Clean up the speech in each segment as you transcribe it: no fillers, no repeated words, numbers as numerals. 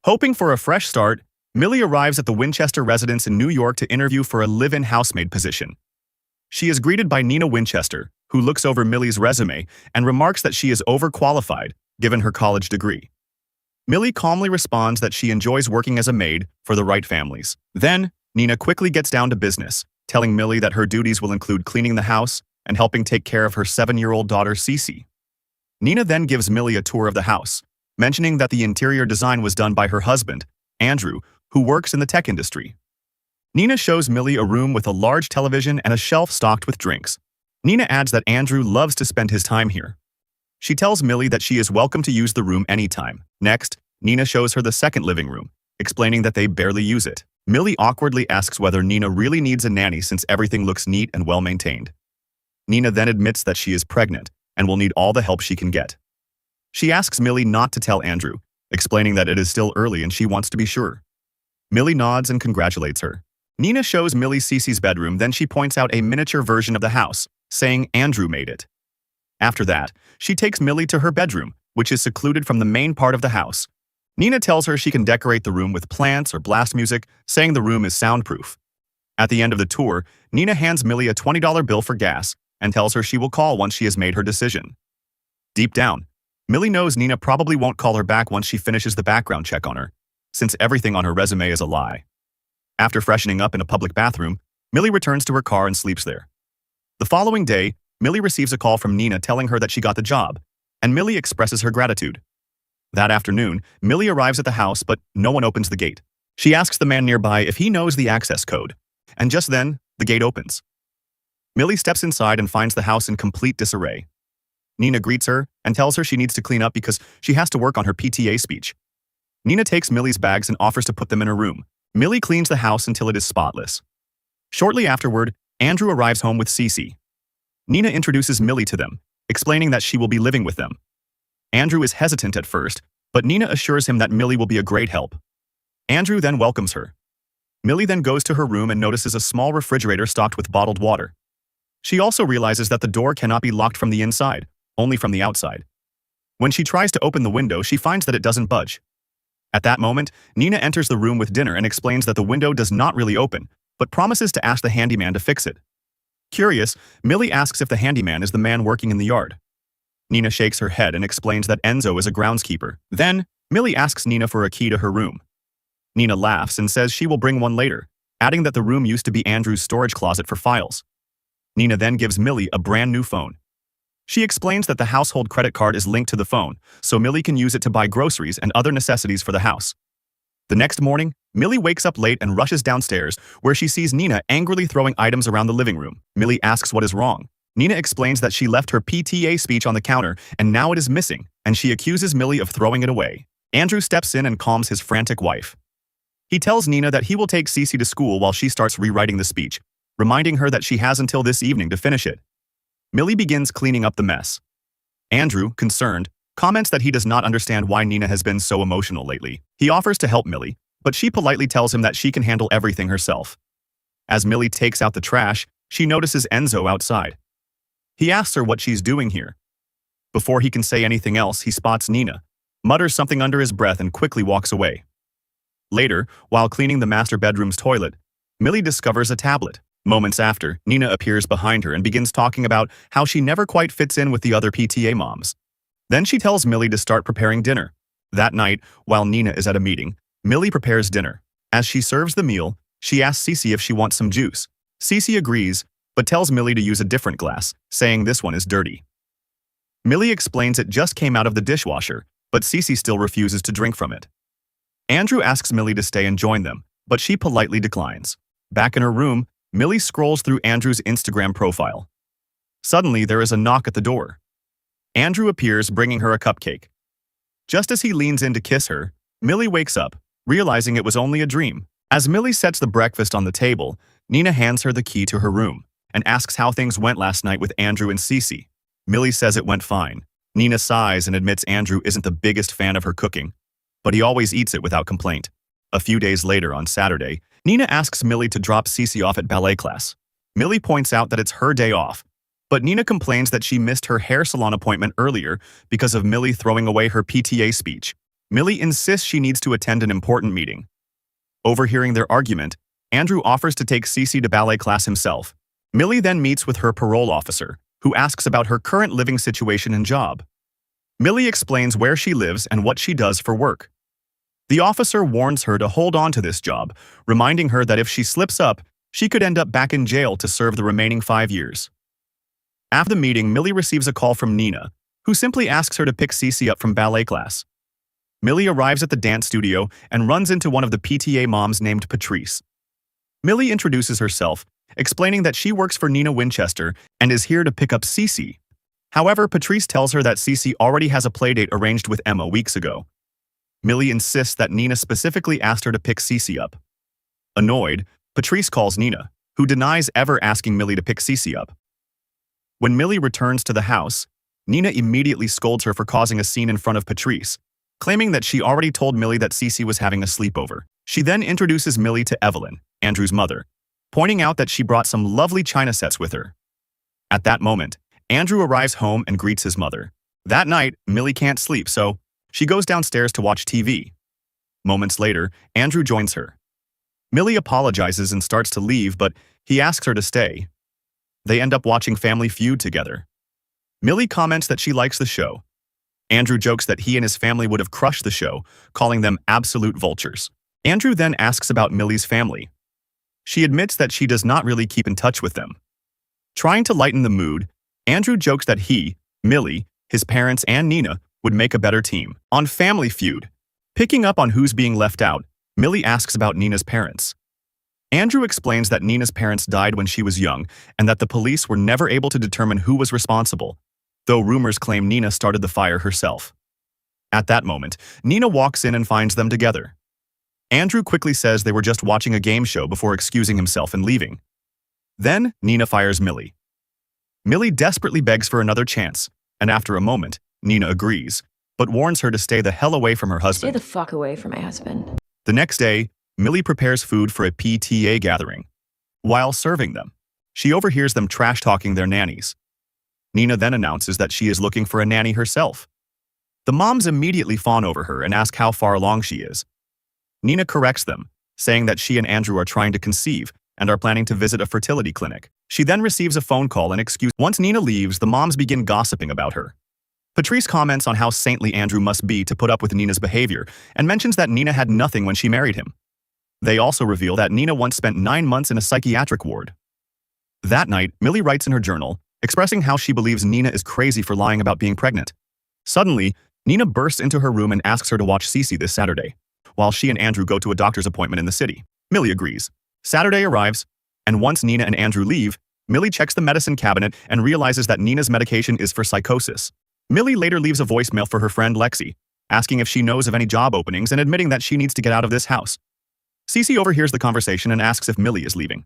Hoping for a fresh start, Millie arrives at the Winchester residence in New York to interview for a live-in housemaid position. She is greeted by Nina Winchester, who looks over Millie's resume and remarks that she is overqualified, given her college degree. Millie calmly responds that she enjoys working as a maid for the right families. Then, Nina quickly gets down to business, telling Millie that her duties will include cleaning the house and helping take care of her 7-year-old daughter, Cece. Nina then gives Millie a tour of the house, mentioning that the interior design was done by her husband, Andrew, who works in the tech industry. Nina shows Millie a room with a large television and a shelf stocked with drinks. Nina adds that Andrew loves to spend his time here. She tells Millie that she is welcome to use the room anytime. Next, Nina shows her the second living room, explaining that they barely use it. Millie awkwardly asks whether Nina really needs a nanny since everything looks neat and well-maintained. Nina then admits that she is pregnant and will need all the help she can get. She asks Millie not to tell Andrew, explaining that it is still early and she wants to be sure. Millie nods and congratulates her. Nina shows Millie Cece's bedroom, then she points out a miniature version of the house, saying Andrew made it. After that, she takes Millie to her bedroom, which is secluded from the main part of the house. Nina tells her she can decorate the room with plants or blast music, saying the room is soundproof. At the end of the tour, Nina hands Millie a $20 bill for gas and tells her she will call once she has made her decision. Deep down, Millie knows Nina probably won't call her back once she finishes the background check on her, since everything on her resume is a lie. After freshening up in a public bathroom, Millie returns to her car and sleeps there. The following day, Millie receives a call from Nina telling her that she got the job, and Millie expresses her gratitude. That afternoon, Millie arrives at the house, but no one opens the gate. She asks the man nearby if he knows the access code, and just then, the gate opens. Millie steps inside and finds the house in complete disarray. Nina greets her and tells her she needs to clean up because she has to work on her PTA speech. Nina takes Millie's bags and offers to put them in her room. Millie cleans the house until it is spotless. Shortly afterward, Andrew arrives home with Cece. Nina introduces Millie to them, explaining that she will be living with them. Andrew is hesitant at first, but Nina assures him that Millie will be a great help. Andrew then welcomes her. Millie then goes to her room and notices a small refrigerator stocked with bottled water. She also realizes that the door cannot be locked from the inside, only from the outside. When she tries to open the window, she finds that it doesn't budge. At that moment, Nina enters the room with dinner and explains that the window does not really open, but promises to ask the handyman to fix it. Curious, Millie asks if the handyman is the man working in the yard. Nina shakes her head and explains that Enzo is a groundskeeper. Then, Millie asks Nina for a key to her room. Nina laughs and says she will bring one later, adding that the room used to be Andrew's storage closet for files. Nina then gives Millie a brand new phone. She explains that the household credit card is linked to the phone, so Millie can use it to buy groceries and other necessities for the house. The next morning, Millie wakes up late and rushes downstairs, where she sees Nina angrily throwing items around the living room. Millie asks what is wrong. Nina explains that she left her PTA speech on the counter and now it is missing, and she accuses Millie of throwing it away. Andrew steps in and calms his frantic wife. He tells Nina that he will take Cece to school while she starts rewriting the speech, reminding her that she has until this evening to finish it. Millie begins cleaning up the mess. Andrew, concerned, comments that he does not understand why Nina has been so emotional lately. He offers to help Millie, but she politely tells him that she can handle everything herself. As Millie takes out the trash, she notices Enzo outside. He asks her what she's doing here. Before he can say anything else, he spots Nina, mutters something under his breath and quickly walks away. Later, while cleaning the master bedroom's toilet, Millie discovers a tablet. Moments after, Nina appears behind her and begins talking about how she never quite fits in with the other PTA moms. Then she tells Millie to start preparing dinner. That night, while Nina is at a meeting, Millie prepares dinner. As she serves the meal, she asks Cece if she wants some juice. Cece agrees, but tells Millie to use a different glass, saying this one is dirty. Millie explains it just came out of the dishwasher, but Cece still refuses to drink from it. Andrew asks Millie to stay and join them, but she politely declines. Back in her room, Millie scrolls through Andrew's Instagram profile. Suddenly, there is a knock at the door. Andrew appears, bringing her a cupcake. Just as he leans in to kiss her, Millie wakes up, realizing it was only a dream. As Millie sets the breakfast on the table, Nina hands her the key to her room and asks how things went last night with Andrew and Cece. Millie says it went fine. Nina sighs and admits Andrew isn't the biggest fan of her cooking, but he always eats it without complaint. A few days later, on Saturday, Nina asks Millie to drop Cece off at ballet class. Millie points out that it's her day off, but Nina complains that she missed her hair salon appointment earlier because of Millie throwing away her PTA speech. Millie insists she needs to attend an important meeting. Overhearing their argument, Andrew offers to take Cece to ballet class himself. Millie then meets with her parole officer, who asks about her current living situation and job. Millie explains where she lives and what she does for work. The officer warns her to hold on to this job, reminding her that if she slips up, she could end up back in jail to serve the remaining 5 years. After the meeting, Millie receives a call from Nina, who simply asks her to pick Cece up from ballet class. Millie arrives at the dance studio and runs into one of the PTA moms named Patrice. Millie introduces herself, explaining that she works for Nina Winchester and is here to pick up Cece. However, Patrice tells her that Cece already has a playdate arranged with Emma weeks ago. Millie insists that Nina specifically asked her to pick Cece up. Annoyed, Patrice calls Nina, who denies ever asking Millie to pick Cece up. When Millie returns to the house, Nina immediately scolds her for causing a scene in front of Patrice, claiming that she already told Millie that Cece was having a sleepover. She then introduces Millie to Evelyn, Andrew's mother, pointing out that she brought some lovely china sets with her. At that moment, Andrew arrives home and greets his mother. That night, Millie can't sleep, so she goes downstairs to watch TV. Moments later, Andrew joins her. Millie apologizes and starts to leave, but he asks her to stay. They end up watching Family Feud together. Millie comments that she likes the show. Andrew jokes that he and his family would have crushed the show, calling them absolute vultures. Andrew then asks about Millie's family. She admits that she does not really keep in touch with them. Trying to lighten the mood, Andrew jokes that he, Millie, his parents, and Nina would make a better team. On Family Feud, picking up on who's being left out, Millie asks about Nina's parents. Andrew explains that Nina's parents died when she was young and that the police were never able to determine who was responsible, though rumors claim Nina started the fire herself. At that moment, Nina walks in and finds them together. Andrew quickly says they were just watching a game show before excusing himself and leaving. Then, Nina fires Millie. Millie desperately begs for another chance, and after a moment, Nina agrees, but warns her to stay the hell away from her husband. Stay the fuck away from my husband. The next day, Millie prepares food for a PTA gathering. While serving them, she overhears them trash-talking their nannies. Nina then announces that she is looking for a nanny herself. The moms immediately fawn over her and ask how far along she is. Nina corrects them, saying that she and Andrew are trying to conceive and are planning to visit a fertility clinic. She then receives a phone call and excuse. Once Nina leaves, the moms begin gossiping about her. Patrice comments on how saintly Andrew must be to put up with Nina's behavior and mentions that Nina had nothing when she married him. They also reveal that Nina once spent 9 months in a psychiatric ward. That night, Millie writes in her journal, expressing how she believes Nina is crazy for lying about being pregnant. Suddenly, Nina bursts into her room and asks her to watch Cece this Saturday, while she and Andrew go to a doctor's appointment in the city. Millie agrees. Saturday arrives, and once Nina and Andrew leave, Millie checks the medicine cabinet and realizes that Nina's medication is for psychosis. Millie later leaves a voicemail for her friend Lexi, asking if she knows of any job openings and admitting that she needs to get out of this house. Cece overhears the conversation and asks if Millie is leaving.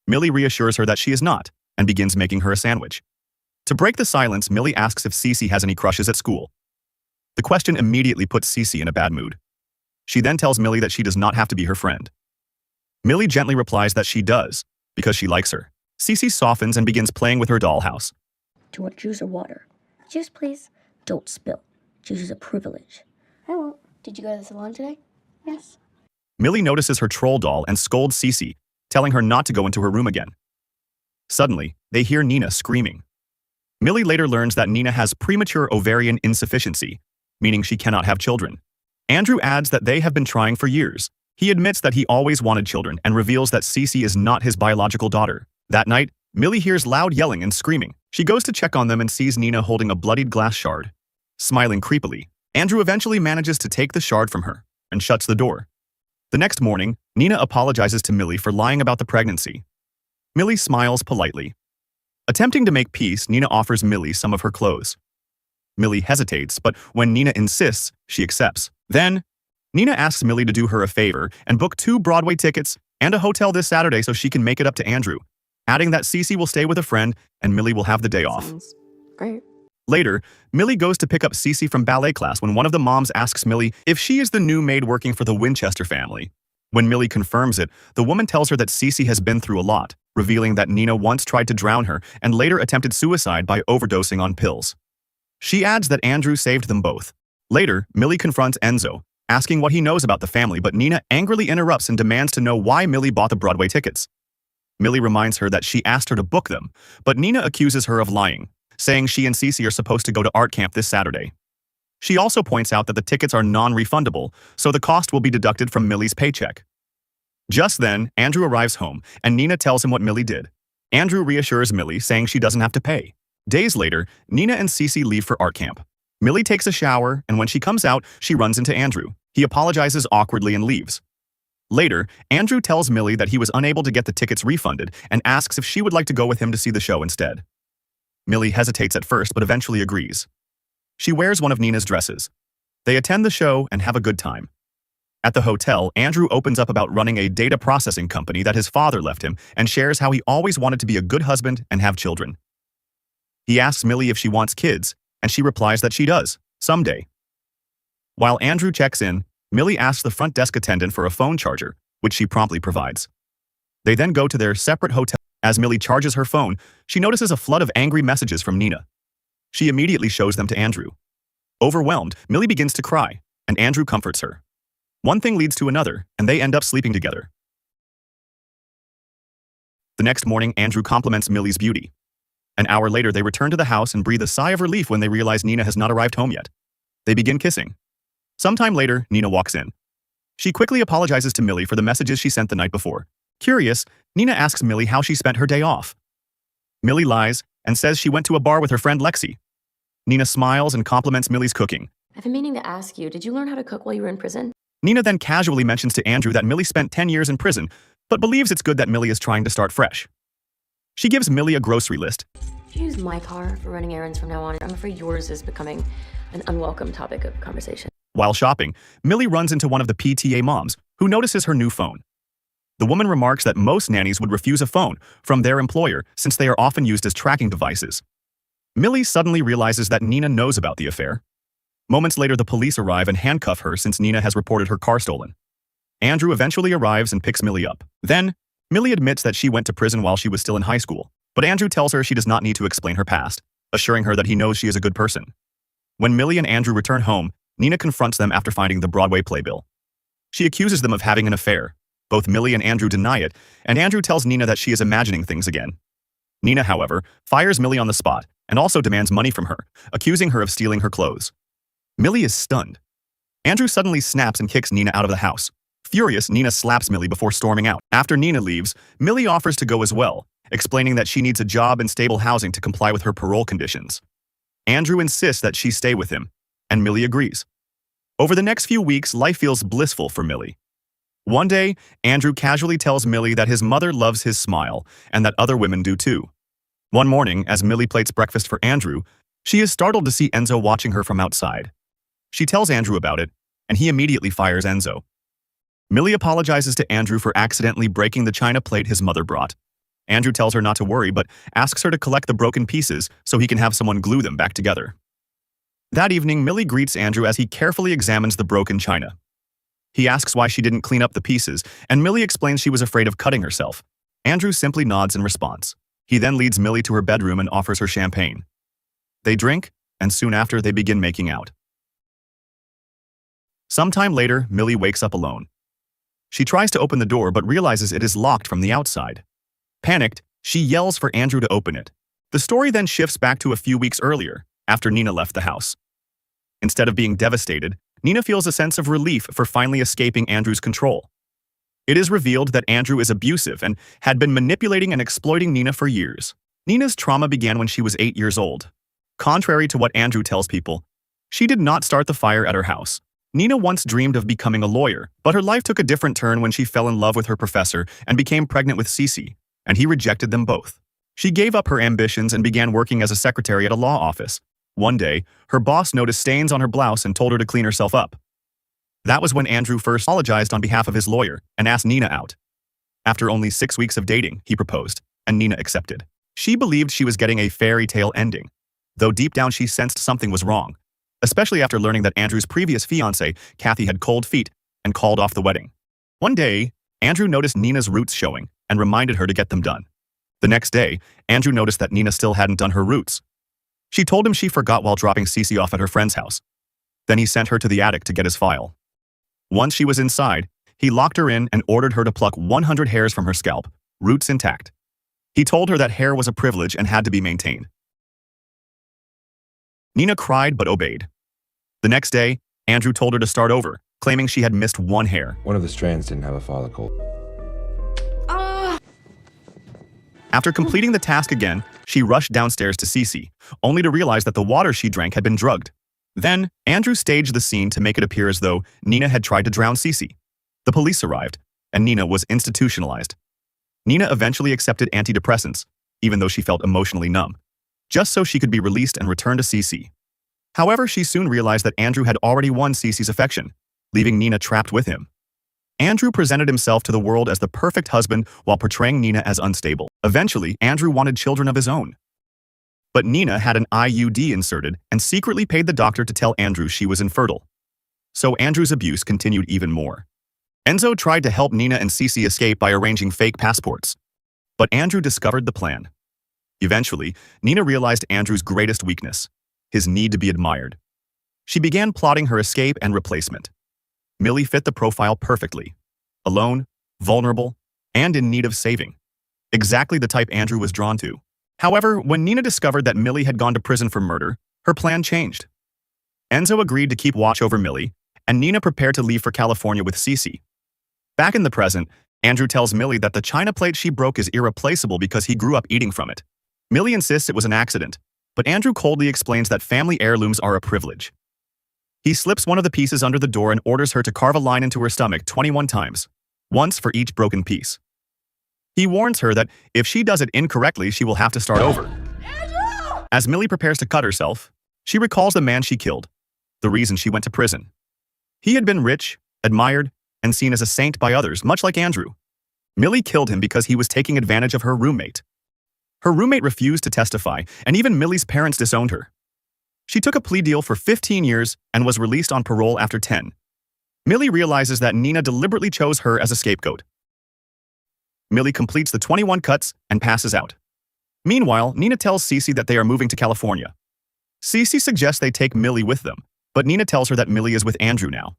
Millie reassures her that she is not, and begins making her a sandwich. To break the silence, Millie asks if Cece has any crushes at school. The question immediately puts Cece in a bad mood. She then tells Millie that she does not have to be her friend. Millie gently replies that she does, because she likes her. Cece softens and begins playing with her dollhouse. Do you want juice or water? Juice, please. Don't spill. Juice is a privilege. I won't. Did you go to the salon today? Yes. Millie notices her troll doll and scolds Cece, telling her not to go into her room again. Suddenly, they hear Nina screaming. Millie later learns that Nina has premature ovarian insufficiency, meaning she cannot have children. Andrew adds that they have been trying for years. He admits that he always wanted children and reveals that Cece is not his biological daughter. That night, Millie hears loud yelling and screaming. She goes to check on them and sees Nina holding a bloodied glass shard. Smiling creepily, Andrew eventually manages to take the shard from her and shuts the door. The next morning, Nina apologizes to Millie for lying about the pregnancy. Millie smiles politely. Attempting to make peace, Nina offers Millie some of her clothes. Millie hesitates, but when Nina insists, she accepts. Then, Nina asks Millie to do her a favor and book 2 Broadway tickets and a hotel this Saturday so she can make it up to Andrew, adding that Cece will stay with a friend and Millie will have the day off. Sounds great. Later, Millie goes to pick up Cece from ballet class when one of the moms asks Millie if she is the new maid working for the Winchester family. When Millie confirms it, the woman tells her that Cece has been through a lot, revealing that Nina once tried to drown her and later attempted suicide by overdosing on pills. She adds that Andrew saved them both. Later, Millie confronts Enzo, asking what he knows about the family, but Nina angrily interrupts and demands to know why Millie bought the Broadway tickets. Millie reminds her that she asked her to book them, but Nina accuses her of lying, saying she and Cece are supposed to go to art camp this Saturday. She also points out that the tickets are non-refundable, so the cost will be deducted from Millie's paycheck. Just then, Andrew arrives home, and Nina tells him what Millie did. Andrew reassures Millie, saying she doesn't have to pay. Days later, Nina and Cece leave for art camp. Millie takes a shower, and when she comes out, she runs into Andrew. He apologizes awkwardly and leaves. Later, Andrew tells Millie that he was unable to get the tickets refunded and asks if she would like to go with him to see the show instead. Millie hesitates at first but eventually agrees. She wears one of Nina's dresses. They attend the show and have a good time. At the hotel, Andrew opens up about running a data processing company that his father left him and shares how he always wanted to be a good husband and have children. He asks Millie if she wants kids, and she replies that she does, someday. While Andrew checks in, Millie asks the front desk attendant for a phone charger, which she promptly provides. They then go to their separate hotel. As Millie charges her phone, she notices a flood of angry messages from Nina. She immediately shows them to Andrew. Overwhelmed, Millie begins to cry, and Andrew comforts her. One thing leads to another, and they end up sleeping together. The next morning, Andrew compliments Millie's beauty. An hour later, they return to the house and breathe a sigh of relief when they realize Nina has not arrived home yet. They begin kissing. Sometime later, Nina walks in. She quickly apologizes to Millie for the messages she sent the night before. Curious, Nina asks Millie how she spent her day off. Millie lies and says she went to a bar with her friend Lexi. Nina smiles and compliments Millie's cooking. I've been meaning to ask you, did you learn how to cook while you were in prison? Nina then casually mentions to Andrew that Millie spent 10 years in prison, but believes it's good that Millie is trying to start fresh. She gives Millie a grocery list. If you use my car for running errands from now on, I'm afraid yours is becoming an unwelcome topic of conversation. While shopping, Millie runs into one of the PTA moms, who notices her new phone. The woman remarks that most nannies would refuse a phone from their employer since they are often used as tracking devices. Millie suddenly realizes that Nina knows about the affair. Moments later, the police arrive and handcuff her since Nina has reported her car stolen. Andrew eventually arrives and picks Millie up. Then, Millie admits that she went to prison while she was still in high school, but Andrew tells her she does not need to explain her past, assuring her that he knows she is a good person. When Millie and Andrew return home, Nina confronts them after finding the Broadway playbill. She accuses them of having an affair. Both Millie and Andrew deny it, and Andrew tells Nina that she is imagining things again. Nina, however, fires Millie on the spot and also demands money from her, accusing her of stealing her clothes. Millie is stunned. Andrew suddenly snaps and kicks Nina out of the house. Furious, Nina slaps Millie before storming out. After Nina leaves, Millie offers to go as well, explaining that she needs a job and stable housing to comply with her parole conditions. Andrew insists that she stay with him, and Millie agrees. Over the next few weeks, life feels blissful for Millie. One day, Andrew casually tells Millie that his mother loves his smile and that other women do too. One morning, as Millie plates breakfast for Andrew, she is startled to see Enzo watching her from outside. She tells Andrew about it, and he immediately fires Enzo. Millie apologizes to Andrew for accidentally breaking the china plate his mother brought. Andrew tells her not to worry, but asks her to collect the broken pieces so he can have someone glue them back together. That evening, Millie greets Andrew as he carefully examines the broken china. He asks why she didn't clean up the pieces, and Millie explains she was afraid of cutting herself. Andrew simply nods in response. He then leads Millie to her bedroom and offers her champagne. They drink, and soon after they begin making out. Sometime later, Millie wakes up alone. She tries to open the door but realizes it is locked from the outside. Panicked, she yells for Andrew to open it. The story then shifts back to a few weeks earlier, after Nina left the house. Instead of being devastated, Nina feels a sense of relief for finally escaping Andrew's control. It is revealed that Andrew is abusive and had been manipulating and exploiting Nina for years. Nina's trauma began when she was 8 years old. Contrary to what Andrew tells people, she did not start the fire at her house. Nina once dreamed of becoming a lawyer, but her life took a different turn when she fell in love with her professor and became pregnant with Cece, and he rejected them both. She gave up her ambitions and began working as a secretary at a law office. One day, her boss noticed stains on her blouse and told her to clean herself up. That was when Andrew first apologized on behalf of his lawyer and asked Nina out. After only 6 weeks of dating, he proposed, and Nina accepted. She believed she was getting a fairy tale ending, though deep down she sensed something was wrong, especially after learning that Andrew's previous fiancée, Kathy, had cold feet and called off the wedding. One day, Andrew noticed Nina's roots showing and reminded her to get them done. The next day, Andrew noticed that Nina still hadn't done her roots. She told him she forgot while dropping Cece off at her friend's house. Then he sent her to the attic to get his file. Once she was inside, he locked her in and ordered her to pluck 100 hairs from her scalp, roots intact. He told her that hair was a privilege and had to be maintained. Nina cried but obeyed. The next day, Andrew told her to start over, claiming she had missed one hair. One of the strands didn't have a follicle. After completing the task again, she rushed downstairs to Cece, only to realize that the water she drank had been drugged. Then, Andrew staged the scene to make it appear as though Nina had tried to drown Cece. The police arrived, and Nina was institutionalized. Nina eventually accepted antidepressants, even though she felt emotionally numb, just so she could be released and return to Cece. However, she soon realized that Andrew had already won Cece's affection, leaving Nina trapped with him. Andrew presented himself to the world as the perfect husband while portraying Nina as unstable. Eventually, Andrew wanted children of his own. But Nina had an IUD inserted and secretly paid the doctor to tell Andrew she was infertile. So Andrew's abuse continued even more. Enzo tried to help Nina and Cece escape by arranging fake passports. But Andrew discovered the plan. Eventually, Nina realized Andrew's greatest weakness, his need to be admired. She began plotting her escape and replacement. Millie fit the profile perfectly. Alone, vulnerable, and in need of saving. Exactly the type Andrew was drawn to. However, when Nina discovered that Millie had gone to prison for murder, her plan changed. Enzo agreed to keep watch over Millie, and Nina prepared to leave for California with Cece. Back in the present, Andrew tells Millie that the china plate she broke is irreplaceable because he grew up eating from it. Millie insists it was an accident, but Andrew coldly explains that family heirlooms are a privilege. He slips one of the pieces under the door and orders her to carve a line into her stomach 21 times, once for each broken piece. He warns her that if she does it incorrectly, she will have to start over. As Millie prepares to cut herself, she recalls the man she killed, the reason she went to prison. He had been rich, admired, and seen as a saint by others, much like Andrew. Millie killed him because he was taking advantage of her roommate. Her roommate refused to testify, and even Millie's parents disowned her. She took a plea deal for 15 years and was released on parole after 10. Millie realizes that Nina deliberately chose her as a scapegoat. Millie completes the 21 cuts and passes out. Meanwhile, Nina tells Cece that they are moving to California. Cece suggests they take Millie with them, but Nina tells her that Millie is with Andrew now.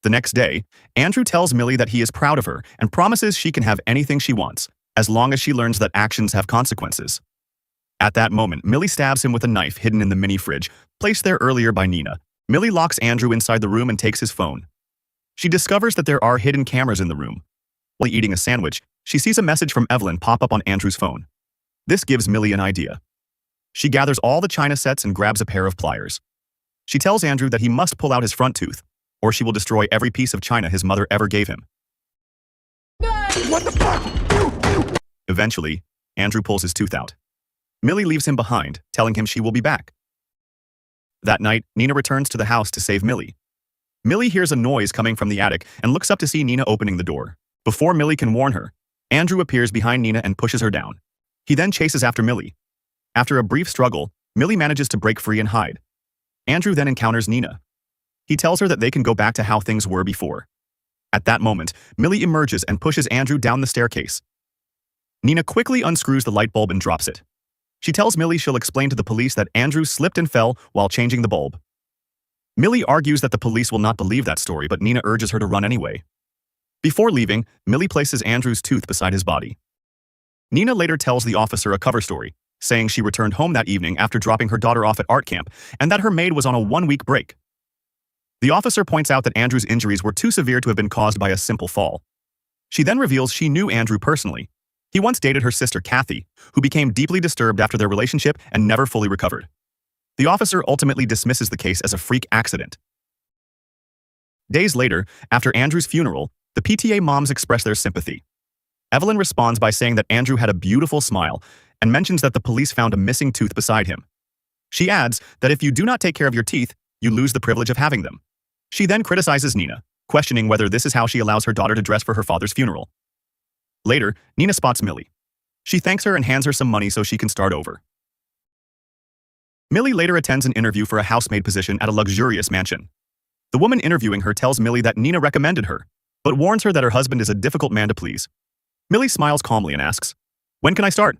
The next day, Andrew tells Millie that he is proud of her and promises she can have anything she wants, as long as she learns that actions have consequences. At that moment, Millie stabs him with a knife hidden in the mini fridge, placed there earlier by Nina. Millie locks Andrew inside the room and takes his phone. She discovers that there are hidden cameras in the room. While eating a sandwich, she sees a message from Evelyn pop up on Andrew's phone. This gives Millie an idea. She gathers all the china sets and grabs a pair of pliers. She tells Andrew that he must pull out his front tooth, or she will destroy every piece of china his mother ever gave him. What the fuck? Eventually, Andrew pulls his tooth out. Millie leaves him behind, telling him she will be back. That night, Nina returns to the house to save Millie. Millie hears a noise coming from the attic and looks up to see Nina opening the door. Before Millie can warn her, Andrew appears behind Nina and pushes her down. He then chases after Millie. After a brief struggle, Millie manages to break free and hide. Andrew then encounters Nina. He tells her that they can go back to how things were before. At that moment, Millie emerges and pushes Andrew down the staircase. Nina quickly unscrews the light bulb and drops it. She tells Millie she'll explain to the police that Andrew slipped and fell while changing the bulb. Millie argues that the police will not believe that story, but Nina urges her to run anyway. Before leaving, Millie places Andrew's tooth beside his body. Nina later tells the officer a cover story, saying she returned home that evening after dropping her daughter off at art camp and that her maid was on a 1-week break. The officer points out that Andrew's injuries were too severe to have been caused by a simple fall. She then reveals she knew Andrew personally. He once dated her sister Kathy, who became deeply disturbed after their relationship and never fully recovered. The officer ultimately dismisses the case as a freak accident. Days later, after Andrew's funeral, the PTA moms express their sympathy. Evelyn responds by saying that Andrew had a beautiful smile and mentions that the police found a missing tooth beside him. She adds that if you do not take care of your teeth, you lose the privilege of having them. She then criticizes Nina, questioning whether this is how she allows her daughter to dress for her father's funeral. Later, Nina spots Millie. She thanks her and hands her some money so she can start over. Millie later attends an interview for a housemaid position at a luxurious mansion. The woman interviewing her tells Millie that Nina recommended her, but warns her that her husband is a difficult man to please. Millie smiles calmly and asks, "When can I start?"